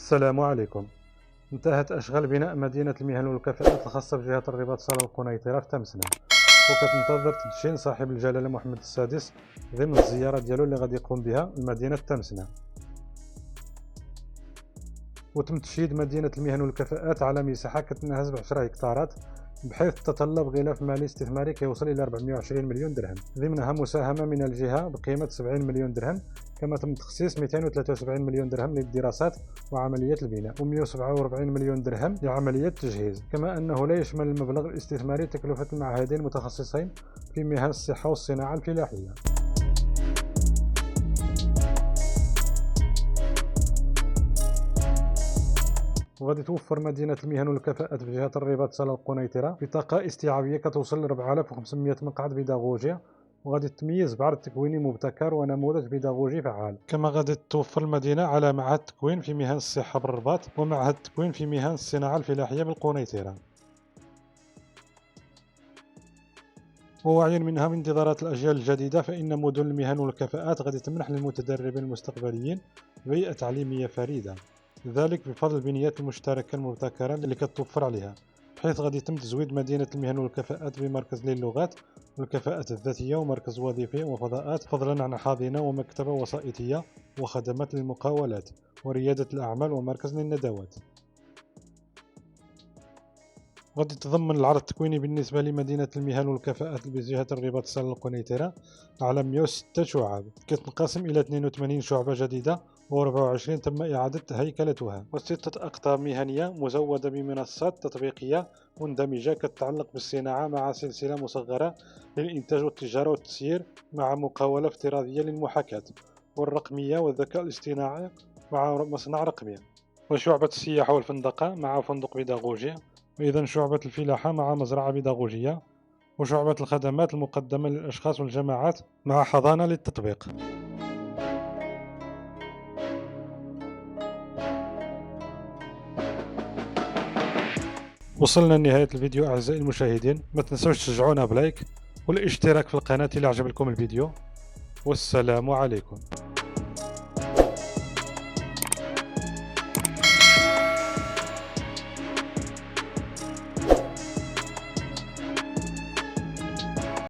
السلام عليكم. انتهت أشغال بناء مدينة المهن والكفاءات الخاصة بجهة الرباط صالة القنيطرة في تمسنا، وكتنتظر تدشين صاحب الجلالة محمد السادس ضمن الزيارة ديالو اللي غادي يقوم بها لمدينة تمسنا. وتم تشييد مدينة المهن والكفاءات على مساحة كتناهز ب10 هكتارات، بحيث تتطلب غلاف مالي استثماري كيوصل إلى 420 مليون درهم، ضمنها مساهمة من الجهة بقيمة 70 مليون درهم، كما تم تخصيص 273 مليون درهم للدراسات وعمليات البناء و147 مليون درهم لعمليات التجهيز، كما أنه لا يشمل المبلغ الاستثماري تكلفة المعهدين المتخصصين في مهن الصحة والصناعة الفلاحية. وغادي توفر مدينة المهن والكفاءات في جهة الرباط صالة القنيطرة بطاقة استيعابية كتوصل ل 4500 مقعد بيداغوجيا، وغادي تميز بعرض تكويني مبتكر ونموذج بيداغوجي فعال. كما غادي توفر المدينة على معهد تكوين في مهن الصحة بالرباط، ومعهد تكوين في مهن الصناعة الفلاحية بالقنيطرة. ووعيا منها من انتظارات الأجيال الجديدة، فإن مدن المهن والكفاءات غادي تمنح للمتدربين المستقبليين بيئة تعليمية فريدة، ذلك بفضل البنيات المشتركة المبتكرة اللي كتوفر عليها، بحيث غادي يتم تزويد مدينة المهن والكفاءات بمركز للغات والكفاءات الذاتية ومركز وظيفي وفضاءات، فضلا عن حاضنة ومكتبة وسائطية وخدمات للمقاولات وريادة الأعمال ومركز للندوات. غادي تضمن العرض التكويني بالنسبة لمدينة المهن والكفاءات بجهة الرباط صالة القنيطرة على 106 شعب، كتنقسم إلى 82 شعبة جديدة و24 تم إعادة هيكلتها، و6 أقطار مهنية مزودة بمنصات تطبيقية مندمجة كتتعلق بالصناعة مع سلسلة مصغرة للإنتاج والتجارة والتسيير مع مقاولة افتراضية للمحاكاة والرقمية والذكاء الاصطناعي مع مصنع رقمي، وشعبة السياحة والفندقة مع فندق بيداغوجي، وإذن شعبة الفلاحة مع مزرعة بيداغوجية، وشعبة الخدمات المقدمة للأشخاص والجماعات مع حضانة للتطبيق. وصلنا لنهاية الفيديو أعزائي المشاهدين، ما تنسوش تشجعونا بلايك والاشتراك في القناة إذا عجبكم الفيديو، والسلام عليكم.